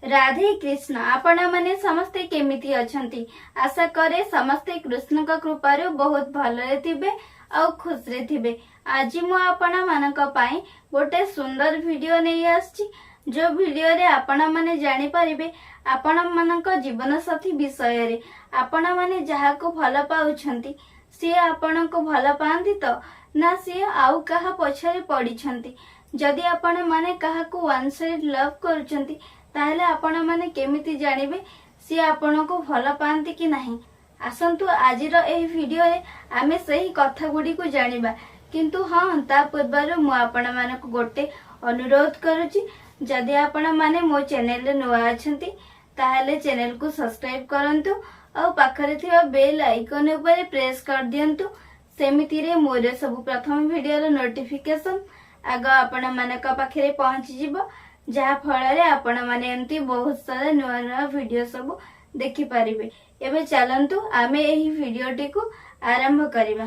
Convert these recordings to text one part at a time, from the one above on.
राधे कृष्ण आपण माने समस्ते केमिति अछंती। आशा करे समस्ते कृष्ण का कृपारु बहुत भलरे थिबे और खुश रे थिबे। आज मु आपण मानक पई गोटे सुंदर वीडियो नै आछि जो वीडियो रे आपण माने जानि परिबे आपण मानक जीवन साथी विषय रे। आपण माने जहा को भल पाउछंती से आपण को भल पांती तो ना से आउ कहा पछरे पड़ी छंती। जदि आपण माने कहा को वन साइड लव करूछंती ताहले आपण माने केमिति जानिबे सी आपण को भल पांती कि नहीं। आसंतु आजिर एही वीडियो रे आमे सही कथा गुडी को जानिबा। किंतु हां ता पूर्वरु मु आपण मानक गोटे अनुरोध करूची जदि आपण माने मो चैनल रे नवा अछंती ताहले चैनल को सब्सक्राइब करंतु और पाखरे थिबा बेल आइकन ऊपर प्रेस कर दियंतु। सेमिति रे मोर सब प्रथम वीडियो रो नोटिफिकेशन आगा आपण मानक पाखरे पहुंची जिवो जहा फल आपण माने एमती बहुत सारा नुआ नुआ वीडियो सब देखि पारिबे। एबे चलंतु आमे एही वीडियोटी को आरंभ करिबा।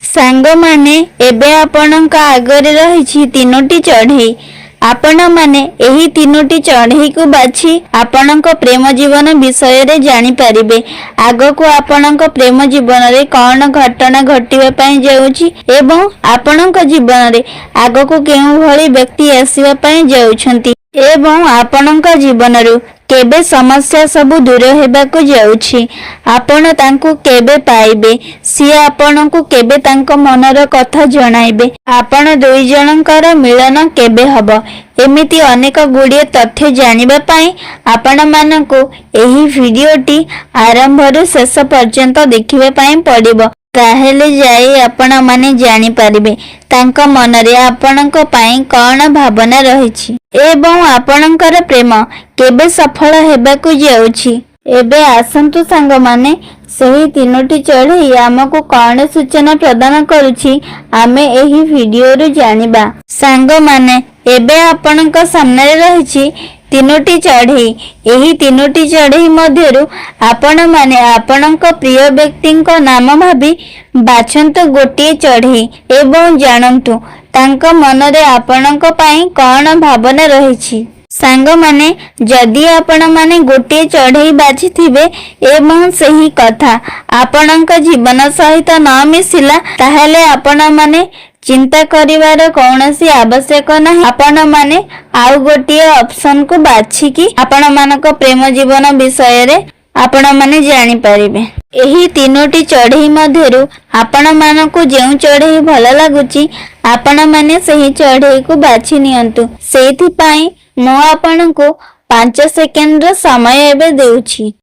सांग माने एबे आपणक आगरे रहिछि तीनोटी चढ़ई। आपण माने एही तीनोटी चढ़ई को बाछि आपणक प्रेम जीवन विषय रे जानि पारिबे। आगो को आपणक प्रेम जीवन रे कौन घटना घटिबे पई जाउछि एवं आपणक जीवन रे आगो को केउ भली व्यक्ति आसीबा पई जाउछंती एवं आपणक जीवन रो केबे समस्या सब दूर हेबाकू जाउछि। आपण तांको केबे पाइबे सी आपण को केबे तांको मनर कथा जणाइबे। आपण दुई जनकर मिलन केबे हबो एमिति अनेक गुड़िए तथ्य जानिबा पई आपण मानको एही वीडियोटी आरंभରୁ शेष पर्यंत देखिबे पई पड़िबो। ताहेले जाई आपण माने जानि पारिबे तांको मनरे आपणक पई कोन भावना रहिछि एवं आपणकर प्रेम केबे सफल हेबाकू जाउछि। एबे आसंतु सांग माने सही तीनोटी चढ़ई आमको कौन सूचना प्रदान करुछि आमे एही वीडियो रु जानिबा। सांग माने एबे आपणक सामने रहिछि तीनोटी चढ़ई। एही तीनोटी चढ़ई मध्यरु आपण माने आपणक प्रिय व्यक्तिंक नाम भाबी बाछंतु गोटिए चढ़ई एवं जानंतु तांको मनरे आपणक पई कौन भावना रहिछि। सांग माने जदि आपण माने गोटे चढ़ई बाछि थिबे एवं सही कथा आपणक जीवन सहित न मिसिला ताहले आपण माने चिंता करिवार कौनसी आवश्यक नाही। आपण माने आउ गोटे ऑप्शन को बाछि कि आपण मानक प्रेम जीवन विषय रे आपण माने जानि पारिबे। एही तीनोटी चढ़ई मध्यरु आपण मानकु जेउ चढ़ई भल लागुची आपण माने सही चढ़ई को बाछि नियंतु। सेथि पई मो आपण को 5 सेकेंड रो समय एबे देउछि।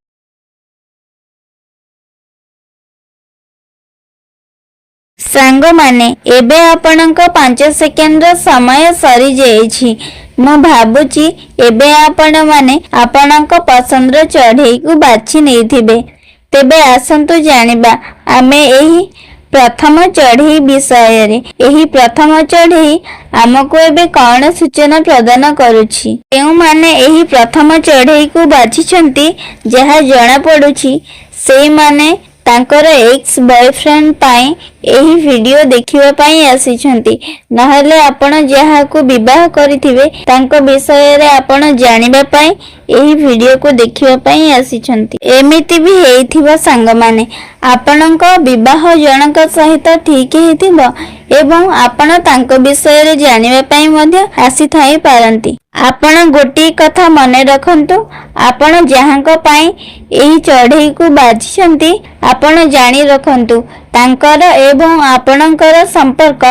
सांग माने एबे आपणक 5 सेकेंड रो समय सरी जाइछि। मो भाबुची एबे आपण माने आपणक पसंद रो चढ़ई को बाछि नेथिबे। तेबे आसंतु जानिबा आमे एही प्रथम चढ़ई विषय रे। एही प्रथम चढ़ई आमको एबे कौन सूचना प्रदान करुछि। केउ माने एही प्रथम चढ़ई को बाछिछंती जहा जणा पडुछि सेई माने तांकर एक्स बॉयफ्रेंड पाई एही वीडियो देखिबा पाई आसीछंती। नहले आपण जहा को विवाह करिथिबे तांको विषय रे आपण जानिबा पाई एही वीडियो को देखिबा पाई आसीछंती। एमिति भी हेइथिबा सांग माने आपणक विवाह जनक सहित ठीक हेतिबो एवं आपण तांको विषय रे जानिबा पाई मध्य आसी थाई पारंती। आपण गोटी कथा मने रखंतु आपण जहांक पाई एही चढ़ई को बाछिछंती आपण जानि रखंतु तांकर एवं आपणकर संपर्क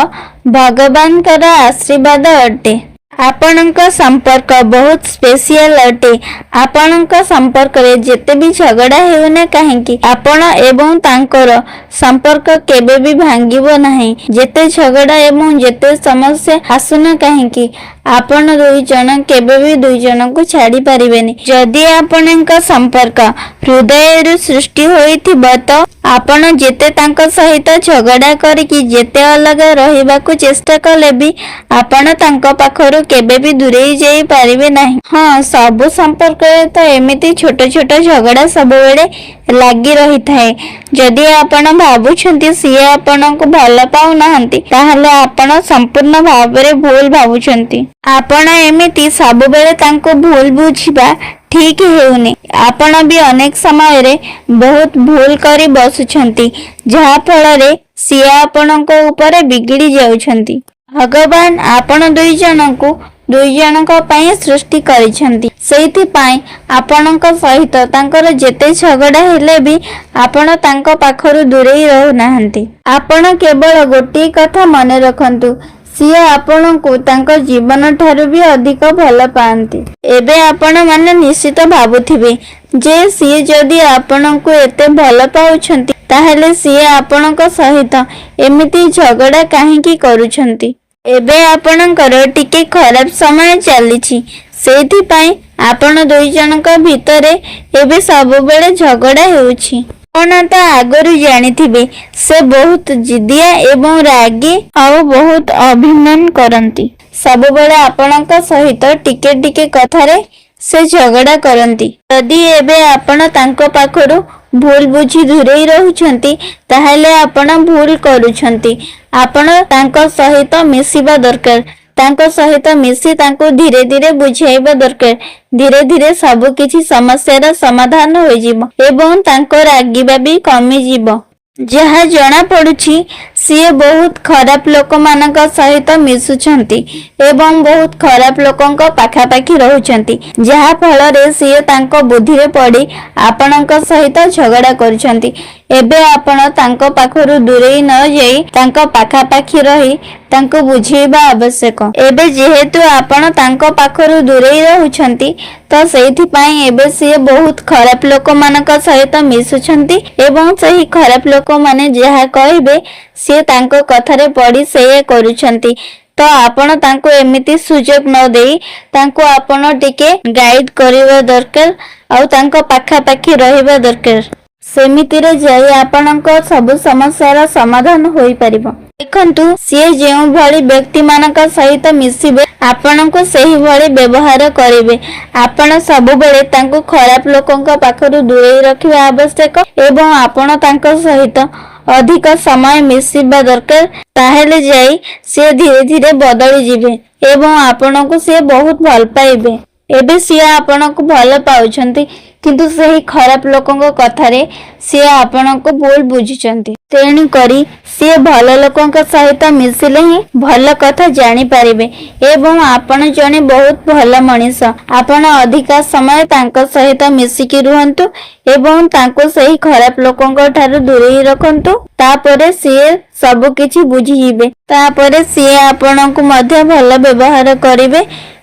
भगवान कर आशीर्वाद अटे। आपणक संपर्क बहुत स्पेशल अटे। आपणक संपर्क रे जेते भी झगड़ा हेउना काहेकि आपण एवं तांकर संपर्क केबे भी भांगिबो नाही। जेते झगड़ा एवं जेते समस्या आसुना काहेकि आपण दुई जन केबे भी दुई जन को छाड़ी पारिबेनी। जदि आपणक संपर्क हृदय रु सृष्टि होइथिबो तो आपण जेते तांको सहित झगड़ा करिकि जेते अलग रहिबाकू चेष्टा कले भी आपण तांको पाखरु केबे भी दूरेई जाई पारिबे नाही। हां सब संपर्क रे तो एमिति छोट छोट झगड़ा सब बेले लागी रही थाए। जदि आपण भाबुछंती सिए आपण को भल पाउ नाहंती ताहले आपण संपूर्ण भाव रे भूल भाबुछंती। आपण एमिति सब बेले तांको भूल बुझिबा ଠିକ ହେଉନି। ଆପଣ ବି ଅନେକ ସମୟରେ ବହୁତ ଭୁଲ କରି ବସୁଛନ୍ତି, ଯାହା ଫଳରେ ସିଏ ଆପଣଙ୍କ ଉପରେ ବିଗିଡି ଯାଉଛନ୍ତି। ଭଗବାନ ଆପଣ ଦୁଇ ଜଣଙ୍କ ପାଇଁ ସୃଷ୍ଟି କରିଛନ୍ତି। ସେଇଥିପାଇଁ ଆପଣଙ୍କ ସହିତ ତାଙ୍କର ଯେତେ ଝଗଡା ହେଲେ ବି ଆପଣ ତାଙ୍କ ପାଖରୁ ଦୂରେଇ ରହୁନାହାନ୍ତି। ଆପଣ କେବଳ ଗୋଟିଏ କଥା ମନେ ରଖନ୍ତୁ, ସିଏ ଆପଣଙ୍କୁ ତାଙ୍କ ଜୀବନ ଠାରୁ ବି ଅଧିକ ଭଲ ପାଆନ୍ତି। ଏବେ ଆପଣ ମାନେ ନିଶ୍ଚିତ ଭାବୁଥିବେ ଯେ ସିଏ ଯଦି ଆପଣଙ୍କୁ ଏତେ ଭଲ ପାଉଛନ୍ତି ତାହେଲେ ସିଏ ଆପଣଙ୍କ ସହିତ ଏମିତି ଝଗଡା କାହିଁକି କରୁଛନ୍ତି। ଏବେ ଆପଣଙ୍କର ଟିକେ ଖରାପ ସମୟ ଚାଲିଛି, ସେଇଥିପାଇଁ ଆପଣ ଦୁଇ ଜଣଙ୍କ ଭିତରେ ଏବେ ସବୁବେଳେ ଝଗଡା ହେଉଛି। ଆପଣ ତ ଆଗରୁ ଜାଣିଥିବେ ସେ ବହୁତ ଜିଦିଆ ଏବଂ ରାଗି ଆଉ ବହୁତ ଅଭିମାନ କରନ୍ତି। ସବୁବେଳେ ଆପଣଙ୍କ ସହିତ ଟିକେ ଟିକେ କଥାରେ ସେ ଝଗଡା କରନ୍ତି। ଯଦି ଏବେ ଆପଣ ତାଙ୍କ ପାଖରୁ ଭୁଲ ବୁଝି ଦୂରେଇ ରହୁଛନ୍ତି ତାହେଲେ ଆପଣ ଭୁଲ କରୁଛନ୍ତି। ଆପଣ ତାଙ୍କ ସହିତ ମିଶିବା ଦରକାର, ତାଙ୍କ ସହିତ ମିଶି ତାଙ୍କୁ ଧୀରେ ଧୀରେ ବୁଝାଇବା ଦରକାର। ଧୀରେ ଧୀରେ ସବୁ କିଛି ସମସ୍ୟାର ସମାଧାନ ହୋଇଯିବ ଏବଂ ତାଙ୍କ ରାଗିବା ବି କମିଯିବ। ଯାହା ଜଣା ପଡୁଛି ସିଏ ବହୁତ ଖରାପ ଲୋକମାନଙ୍କ ସହିତ ମିଶୁଛନ୍ତି ଏବଂ ବହୁତ ଖରାପ ଲୋକଙ୍କ ପାଖାପାଖି ରହୁଛନ୍ତି, ଯାହା ଫଳରେ ସିଏ ତାଙ୍କ ବୁଦ୍ଧିରେ ପଡି ଆପଣଙ୍କ ସହିତ ଝଗଡା କରୁଛନ୍ତି। ଏବେ ଆପଣ ତାଙ୍କ ପାଖରୁ ଦୂରେଇ ନ ଯାଇ ତାଙ୍କ ପାଖାପାଖି ରହି ତାଙ୍କୁ ବୁଝେଇବା ଆବଶ୍ୟକ। ଏବେ ଯେହେତୁ ଆପଣ ତାଙ୍କ ପାଖରୁ ଦୂରେଇ ରହୁଛନ୍ତି ତ ସେଇଥିପାଇଁ ଏବେ ସିଏ ବହୁତ ଖରାପ ଲୋକମାନଙ୍କ ସହିତ ମିଶୁଛନ୍ତି ଏବଂ ସେହି ଖରାପ ଲୋକମାନେ ଯାହା କହିବେ ସିଏ ତାଙ୍କ କଥାରେ ପଡି ସେଇଆ କରୁଛନ୍ତି। ତ ଆପଣ ତାଙ୍କୁ ଏମିତି ସୁଯୋଗ ନ ଦେଇ ତାଙ୍କୁ ଆପଣ ଟିକେ ଗାଇଡ କରିବା ଦରକାର ଆଉ ତାଙ୍କ ପାଖାପାଖି ରହିବା ଦରକାର। ସେମିତିରେ ଯାଇ ଆପଣଙ୍କ ସବୁ ସମସ୍ୟାର ସମାଧାନ ହୋଇପାରିବ। ଦେଖନ୍ତୁ, ସିଏ ଯେଉଁଭଳି ବ୍ୟକ୍ତିମାନଙ୍କ ସହିତ ମିଶିବେ ଆପଣଙ୍କୁ ସେହିଭଳି ବ୍ୟବହାର କରିବେ। ଆପଣ ସବୁବେଳେ ତାଙ୍କୁ ଖରାପ ଲୋକଙ୍କ ପାଖରୁ ଦୂରେଇ ରଖିବା ଆବଶ୍ୟକ ଏବଂ ଆପଣ ତାଙ୍କ ସହିତ ଅଧିକ ସମୟ ମିଶିବା ଦରକାର। ତାହେଲେ ଯାଇ ସିଏ ଧୀରେ ଧୀରେ ବଦଳି ଯିବେ ଏବଂ ଆପଣଙ୍କୁ ସିଏ ବହୁତ ଭଲ ପାଇବେ। ଏବେ ସିଏ ଆପଣଙ୍କୁ ଭଲ ପାଉଛନ୍ତି କିନ୍ତୁ ସେହି ଖରାପ ଲୋକଙ୍କ କଥାରେ ସିଏ ଆପଣଙ୍କୁ ଭୁଲ ବୁଝୁଛନ୍ତି। ତେଣୁ କରି ସିଏ ଭଲ ଲୋକଙ୍କ ସହିତ ମିଶିଲେ ହିଁ ଭଲ କଥା ଜାଣିପାରିବେ ଏବଂ ଆପଣ ଜଣେ ବହୁତ ଭଲ ମଣିଷ। ଆପଣ ଅଧିକା ସମୟ ତାଙ୍କ ସହିତ ମିଶିକି ରୁହନ୍ତୁ ଏବଂ ତାଙ୍କୁ ସେହି ଖରାପ ଲୋକଙ୍କ ଠାରୁ ଦୂରେଇ ରଖନ୍ତୁ। ତାପରେ ସିଏ ସବୁ କିଛି ବୁଝିଯିବେ। ତାପରେ ସିଏ ଆପଣଙ୍କୁ ମଧ୍ୟ ଭଲ ବ୍ୟବହାର କରିବେ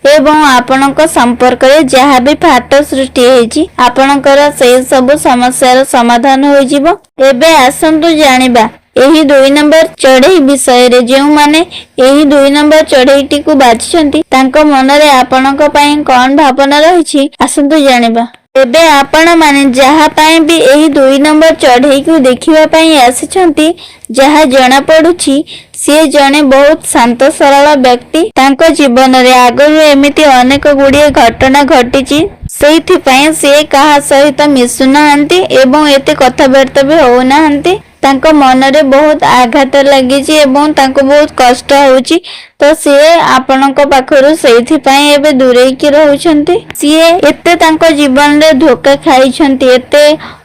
ଏବଂ ଆପଣଙ୍କ ସମ୍ପର୍କରେ ଯାହା ବି ଫାଟ ସୃଷ୍ଟି ହେଇଛି ଆପଣଙ୍କର ସେଇ ସବୁ ସମସ୍ୟାର ସମାଧାନ ହୋଇଯିବ। ଏବେ ଆସନ୍ତୁ ଜାଣିବା ଏହି 2 ନମ୍ବର ଚଢେଇ ବିଷୟରେ। ଯେଉଁମାନେ ଏହି 2 ନମ୍ବର ଚଢେଇଟିକୁ ବାଛିଛନ୍ତି ତାଙ୍କ ମନରେ ଆପଣଙ୍କ ପାଇଁ କଣ ଭାବନା ରହିଛି ଆସନ୍ତୁ ଜାଣିବା। ଏବେ ଆପଣ ମାନେ ଯାହା ପାଇଁ ବି ଏହି 2 ନମ୍ବର ଚଢେଇକୁ ଦେଖିବା ପାଇଁ ଆସିଛନ୍ତି, ଯାହା ଜଣା ପଡୁଛି ସିଏ ଜଣେ ବହୁତ ଶାନ୍ତ ସରଳ ବ୍ୟକ୍ତି। ତାଙ୍କ ଜୀବନରେ ଆଗରୁ ଏମିତି ଅନେକ ଗୁଡ଼ିଏ ଘଟଣା ଘଟିଛି, ସେଇଥିପାଇଁ ସିଏ କାହା ସହିତ ମିଶୁନାହାନ୍ତି ଏବଂ ଏତେ କଥାବାର୍ତ୍ତା ବି ହଉନାହାନ୍ତି। ତାଙ୍କ ମନରେ ବହୁତ ଆଘାତ ଲାଗିଛି ଏବଂ ତାଙ୍କୁ ବହୁତ କଷ୍ଟ ହଉଛି, ତ ସିଏ ଆପଣଙ୍କ ପାଖରୁ ସେଇଥିପାଇଁ ଏବେ ଦୂରେଇକି ରହୁଛନ୍ତି। ସିଏ ଏତେ ତାଙ୍କ ଜୀବନରେ ଧୋକା ଖାଇଛନ୍ତି, ଏତେ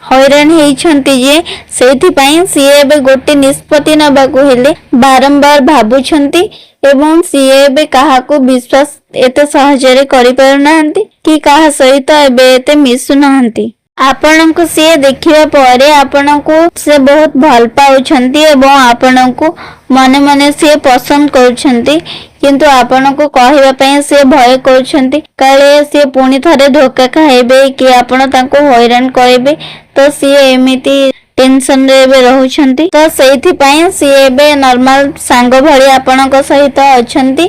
ହଇରାଣ ହେଇଛନ୍ତି ଯେ ସେଇଥିପାଇଁ ସିଏ ଏବେ ଗୋଟେ ନିଷ୍ପତ୍ତି ନେବାକୁ ହେଲେ ବାରମ୍ବାର ଭାବୁଛନ୍ତି ଏବଂ ସିଏ ଏବେ କାହାକୁ ବିଶ୍ୱାସ ଏତେ ସହଜରେ କରିପାରୁନାହାନ୍ତି କି କାହା ସହିତ ଏବେ ଏତେ ମିଶୁନାହାନ୍ତି। ଆପଣଙ୍କୁ ସିଏ ଦେଖିବା ପରେ ଆପଣଙ୍କୁ ସେ ବହୁତ ଭଲ ପାଉଛନ୍ତି ଏବଂ ଆପଣଙ୍କୁ ମନେ ମନେ ସିଏ ପସନ୍ଦ କରୁଛନ୍ତି, କିନ୍ତୁ ଆପଣଙ୍କୁ କହିବା ପାଇଁ ସିଏ ଭୟ କରୁଛନ୍ତି କାଳେ ସିଏ ପୁଣି ଥରେ ଧୋକା ଖାଇବେ କି ଆପଣ ତାଙ୍କୁ ହଇରାଣ କରିବେ। ତ ସିଏ ଏମିତି ଟେନସନରେ ଏବେ ରହୁଛନ୍ତି। ତ ସେଇଥିପାଇଁ ସିଏ ଏବେ ନର୍ମାଲ ସାଙ୍ଗ ଭଳି ଆପଣଙ୍କ ସହିତ ଅଛନ୍ତି।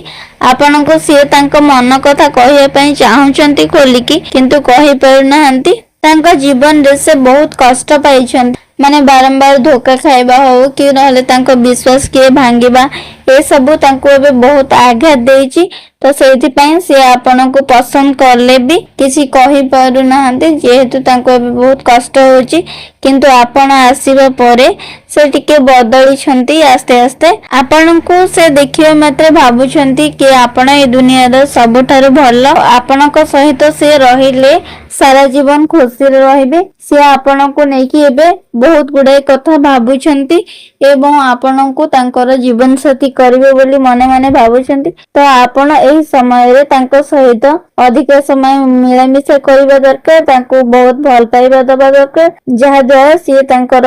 ଆପଣଙ୍କୁ ସିଏ ତାଙ୍କ ମନ କଥା କହିବା ପାଇଁ ଚାହୁଁଛନ୍ତି ଖୋଲିକି, କିନ୍ତୁ କହିପାରୁନାହାନ୍ତି। ତାଙ୍କ ଜୀବନରେ ସେ ବହୁତ କଷ୍ଟ ପାଇଛନ୍ତି, ମାନେ ବାରମ୍ବାର ଧୋକା ଖାଇବା ହଉ କି ନହେଲେ ତାଙ୍କ ବିଶ୍ୱାସ କିଏ ଭାଙ୍ଗିବା, ए सबू तांको एबे बहुत आघात देइची तो सेइथिपाई से आपनको पसंद करले भी किसी कहि पारु नाहंते जेहेतु तांको एबे बहुत कष्ट होची किंतु आपण आसीबा परे से टिके बदली छंती आस्ते आस्ते आपनको से देखिबा मात्रे भाबुछंती कि आपण ए दुनिया रो सबठारु भलो आपनक सहित से रहिले सारा जीवन खुशी रहिबे से आपनको नेकी एबे बहुत गुडे कथा भाबुछंती एवं आपनको तांकर जीवन साथी करिवे बोली मने मने भाबुछंती तो आपण एही समय रे तांको सहित अधिक समय मिलामिशा करिबा दरकार तांको बहुत भल पाइबा दबा दरकार जहा द्वारा से तांकर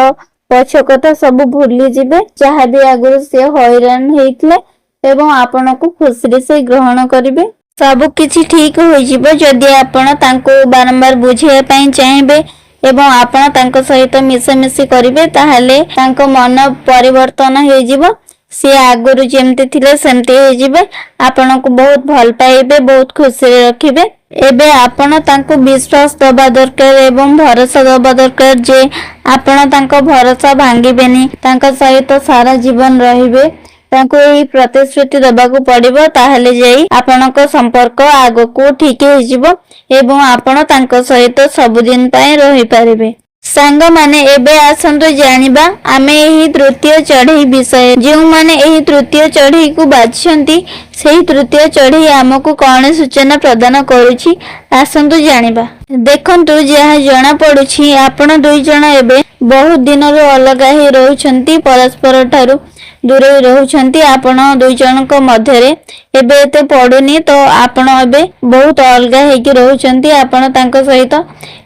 पछ कथा सब भूली जिबे जहा भी आगु से हैरान हेइतले एवं आपनको खुशी से ग्रहण करिवे सब किछि ठीक हो जिवो जदि आपण तांको बारंबार बुझिया पई चाहेबे एवं आपण तांको सहित मिसामिसी करिवे ताहाले तांको मन परिवर्तन हो जिवो से आगुरु जेमते थिले सेमते हो जिवे आपनको बहुत भल पाइबे बहुत खुशी रखिबे एबे आपण तांको विश्वास दबा दरकार एवं भरोसा दबा दरकार जे आपण तांको भरोसा भांगीबेनी तांको सहित सारा जीवन रहिबे तांको एही प्रतिश्रुति दबाकू पड़िबो ताहाले जेई आपनको संपर्क आगको ठीक हो जिवो एवं आपण तांको सहित सब दिन पय रहि पारिबे सांग माने एबे आसंतु जानिबा आमे एही तृतीय चढ़ई विषय जेउ माने एही तृतीय चढ़ई को बाछंती सेही तृतीय चढ़ई हमकु कोन सूचना प्रदान करूची आसंतु जानिबा देखंतु जहा जणा पडुची आपण दुई जण एबे बहुत दिन रो अलगा ही रहउछंती परस्पर ठारू दूरे रहउछंती आपण दुई जनक मध्यरे एबे एते पडुनी तो आपण एबे बहुत अलगा हेकी रहउछंती आपण तांको सहित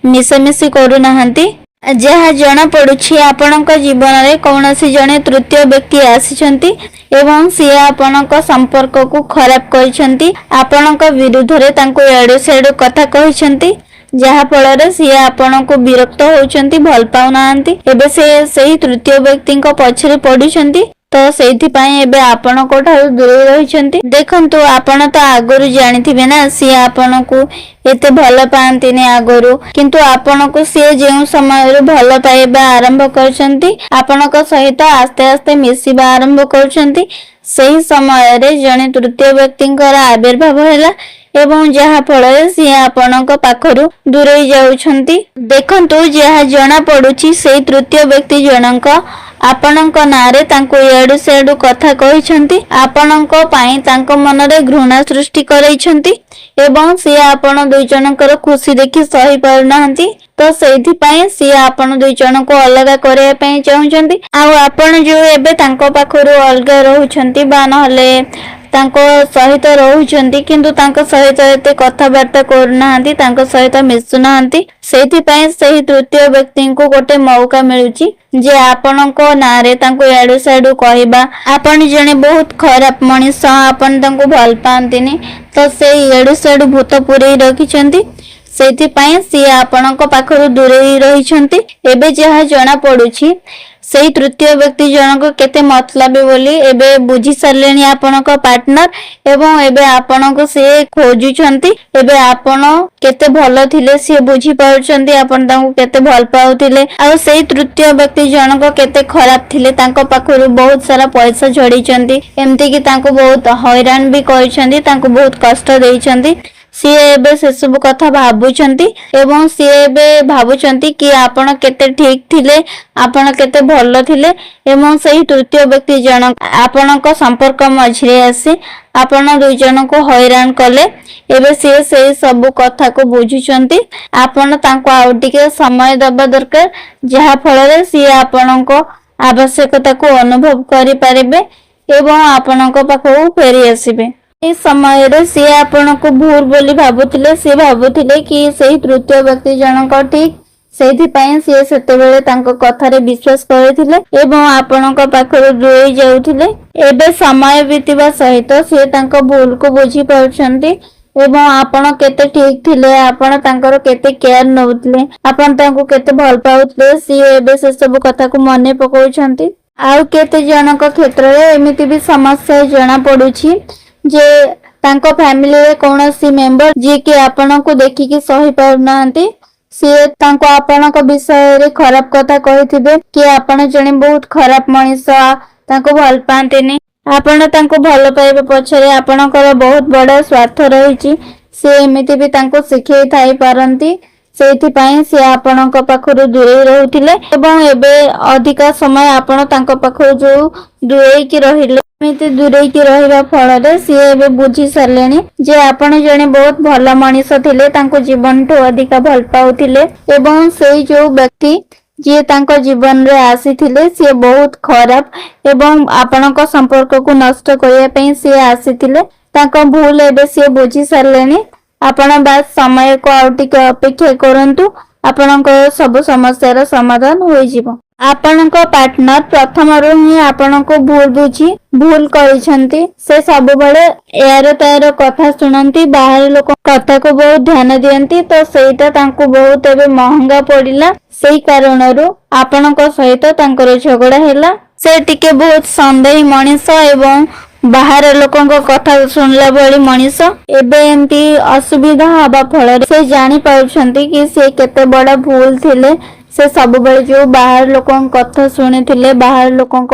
मिसामिसी करू नाहंती जहा जना पडुछि आपनक जीवन रे कोनोसी जने तृतीय व्यक्ति आसीछंती एवं से आपनक संपर्क को खराब करिसंती आपनक विरुद्ध रे तांको एडो सेडो कथा कहिसंती जहा फल रे से आपनक विरक्त होउछंती भल पाउनांती एबे से सही तृतीय व्यक्ति को पछरे पडिसंती तो सेठी पाए एबे आपण को ठारू दूर रहिसंती देखंतु आपण तो आगरु जानिथिबे ना से आपण को एते भल पांती ने आगरु किंतु आपण को से जेउ समय रे भल पाइबा आरंभ करछंती आपण को सहित आस्ते आस्ते मिसिबा आरंभ करछंती सही समय रे जने तृतीय व्यक्तिंकर आविर्भाव हैला एवं जहा फल सी आपणक पाखरु दूरे जाउछंती देखंतु जहा जना पडुची से तृतीय व्यक्ति जनक आपणक नारे तांको एडु सेडु कथा कहिसंती आपणक पई तांको मन रे घृणा सृष्टि करैछंती एवं से आपण दुई जनकर खुशी देखि सही पारनांती तो सेठी पई से आपण दुई जन को अलग करे पई चाहुचंती आ आपण जो एबे तांको पाखरु अलग रहउछंती बा नहले तांको सहित रहउछंती किंतु तांको सहित एते कथाबार्ता करूनाहांती तांको सहित मिसुनाहांती सेठी पई सही तृतीय व्यक्ति को गोटे मौका मिलुची जे आपनको नारे तांको एडु साडु कहबा आपण जने बहुत खराब मनिष आपण तांको भल पांतीनी तो से एडु साडु भूत पुरै रखिछंती सेठी पई से आपनको पाखरु दूरे रहिछंती एबे जहा जना पडुची सही तृतीय व्यक्ति जनक केते मतलब बोली एबे बुझी सारलेनी आपनक पार्टनर एवं एबे आपनक से खोजुछंती एबे आपण केते भलो थिले से बुझी पाउछंती आपण तांको केते भल पाउथिले आ सही तृतीय व्यक्ति जनक केते खराब थिले तांको पाखरु बहुत सारा पैसा झड़ीचंती एमती कि तांको बहुत हैरान भी करिसंती तांको बहुत कष्ट देइचंती सी एबे से सब कथा भाबुछंती एवं सी एबे भाबुछंती कि आपण केते ठीक थिले आपण केते भलो थिले एवं सही तृतीय व्यक्ति जनक आपणक संपर्क मझिरे आसी आपण दुई जन को हैरान कले एबे से सब कथा को बुझुछंती आपण तांको आउ टिके समय दबा दरकार जहा फल रे सी आपणक आवश्यकता को अनुभव करि पारिबे एवं आपणक पाखो फेरी आसीबे इस समय रे से आपण को भूर बोली भाबुथिले से भाबुथिले कि सही तृतीय व्यक्ति जनक ठीक सेठी पई से सेते बेले तांको कथा रे विश्वास करथिले एवं आपणक पाखरु दूरे जाउथिले एबे समय बीतिबा सहित से तांको भूल को बुझी पाउछंती एवं आपण केते ठीक थिले आपण तांकर केते केयर नउथिले आपण तांको केते भल पाउथिले से एबे से सब कथा को मने पकाउछंती आउ केते जनक क्षेत्र रे एमिति भी समस्या जणा पडुची जे तांको फैमिली रे कोनोसी मेंबर जे कि आपण को देखि कि सही पाउनांती से तांको आपण को विषय रे खराब कथा कहिथिबे कि आपण जने बहुत खराब मनिष तांको भल पांतेनी ଆପଣ ତାଙ୍କୁ ଭଲ ପାଇବା ପଛରେ ଆପଣଙ୍କର ବହୁତ ବଡ଼ ସ୍ୱାର୍ଥ ରହିଛି। ସେ ଏମିତି ବି ତାଙ୍କୁ ଶିଖେଇ ଥାଇ ପାରନ୍ତି, ସେଇଥିପାଇଁ ସେ ଆପଣଙ୍କ ପାଖରୁ ଦୂରେଇ ରହୁଥିଲେ ଏବଂ ଏବେ ଅଧିକା ସମୟ ଆପଣ ତାଙ୍କ ପାଖରୁ ଯୋଉ ଦୂରେଇକି ରହିଲେ, ଏମିତି ଦୂରେଇକି ରହିବା ଫଳରେ ସିଏ ଏବେ ବୁଝି ସାରିଲେଣି ଯେ ଆପଣ ଜଣେ ବହୁତ ଭଲ ମଣିଷ ଥିଲେ, ତାଙ୍କୁ ଜୀବନଠୁ ଅଧିକା ଭଲ ପାଉଥିଲେ ଏବଂ ସେଇ ଯୋଉ ବ୍ୟକ୍ତି ଯିଏ ତାଙ୍କ ଜୀବନରେ ଆସିଥିଲେ ସିଏ ବହୁତ ଖରାପ ଏବଂ ଆପଣଙ୍କ ସମ୍ପର୍କକୁ ନଷ୍ଟ କରିବା ପାଇଁ ସିଏ ଆସିଥିଲେ। ତାଙ୍କ ଭୁଲ ଏବେ ସିଏ ବୁଝି ସାରିଲେଣି। ଆପଣ ବାସ୍ ସମୟକୁ ଆଉ ଟିକେ ଅପେକ୍ଷା କରନ୍ତୁ, ଆପଣଙ୍କର ସବୁ ସମସ୍ୟାର ସମାଧାନ ହୋଇଯିବ। ଆପଣଙ୍କ ପାର୍ଟନର ପ୍ରଥମରୁ ହିଁ ଆପଣଙ୍କୁ ଭୁଲ ବୁଝି ଭୁଲ କରିଛନ୍ତି। ସେ ସବୁବେଳେ ଏହାର ତାର କଥା ଶୁଣନ୍ତି, ବାହାର ଲୋକ କଥାକୁ ବହୁତ ଧ୍ୟାନ ଦିଅନ୍ତି, ତ ସେଇଟା ତାଙ୍କୁ ବହୁତ ଏବେ ମହଙ୍ଗା ପଡିଲା। ସେଇ କାରଣରୁ ଆପଣଙ୍କ ସହିତ ତାଙ୍କର ଝଗଡା ହେଲା। ସେ ଟିକେ ବହୁତ ସନ୍ଦେହୀ ମଣିଷ ଏବଂ ବାହାର ଲୋକଙ୍କ କଥା ଶୁଣିଲା ଭଳି ମଣିଷ। ଏବେ ଏମିତି ଅସୁବିଧା ହବା ଫଳରେ ସେ ଜାଣି ପାରୁଛନ୍ତି କି ସେ କେତେ ବଡ ଭୁଲ ଥିଲେ। ସେ ସବୁବେଳେ ଯୋଉ ବାହାର ଲୋକଙ୍କ କଥା ଶୁଣିଥିଲେ, ବାହାର ଲୋକଙ୍କ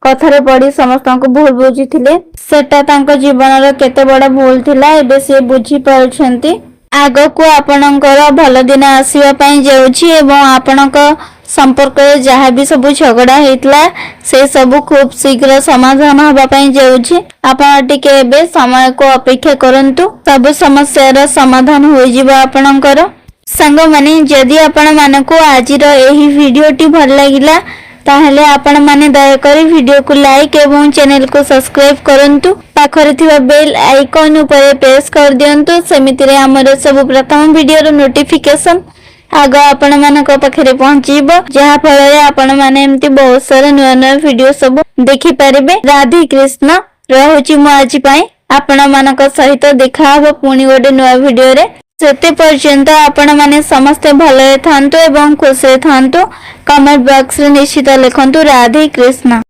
କଥାରେ ପଡି ସମସ୍ତଙ୍କୁ ଭୁଲ ବୁଝିଥିଲେ, ସେଟା ତାଙ୍କ ଜୀବନର କେତେ ବଡ ଭୁଲ ଥିଲା ଏବେ ସେ ବୁଝି ପାରୁଛନ୍ତି। ଆଗକୁ ଆପଣଙ୍କର ଭଲ ଦିନ ଆସିବା ପାଇଁ ଯାଉଛି ଏବଂ ଆପଣଙ୍କ ସମ୍ପର୍କରେ ଯାହା ବି ସବୁ ଝଗଡା ହେଇଥିଲା ସେ ସବୁ ଖୁବ ଶୀଘ୍ର ସମାଧାନ ହବା ପାଇଁ ଯାଉଛି। ଆପଣ ଟିକେ ଏବେ ସମୟକୁ ଅପେକ୍ଷା କରନ୍ତୁ, ସବୁ ସମସ୍ୟାର ସମାଧାନ ହୋଇଯିବ ଆପଣଙ୍କର। ସାଙ୍ଗମାନେ, ଯଦି ଆପଣମାନଙ୍କୁ ଆଜିର ଏହି ଭିଡିଓଟି ଭଲ ଲାଗିଲା ତାହେଲେ ଆପଣମାନେ ଦୟାକରି ଭିଡିଓକୁ ଲାଇକ୍ ଏବଂ ଚ୍ୟାନେଲକୁ ସବସ୍କ୍ରାଇବ କରନ୍ତୁ। ପାଖରେ ଥିବା ବେଲ୍ ଆଇକନ୍ ଉପରେ ପ୍ରେସ୍ କରିଦିଅନ୍ତୁ, ସେମିତିରେ ଆମର ସବୁ ପ୍ରଥମ ଭିଡିଓର ନୋଟିଫିକେସନ ଆଗ ଆପଣମାନଙ୍କ ପାଖରେ ପହଞ୍ଚିବ, ଯାହା ଫଳରେ ଆପଣମାନେ ଏମିତି ବହୁତ ସାରା ନୂଆ ନୂଆ ଭିଡିଓ ସବୁ ଦେଖିପାରିବେ। ରାଧେ କୃଷ୍ଣ। ରହୁଛି ମୁଁ ଆଜି ପାଇଁ। ଆପଣମାନଙ୍କ ସହିତ ଦେଖାହବ ପୁଣି ଗୋଟେ ନୂଆ ଭିଡିଓରେ। ସେତେ ପର୍ଯ୍ୟନ୍ତ ଆପଣମାନେ ସମସ୍ତେ ଭଲରେ ଥାନ୍ତୁ ଏବଂ ଖୁସିରେ ଥାନ୍ତୁ। କମେଣ୍ଟ ବକ୍ସରେ ନିଶ୍ଚିତ ଲେଖନ୍ତୁ ରାଧେ କୃଷ୍ଣ।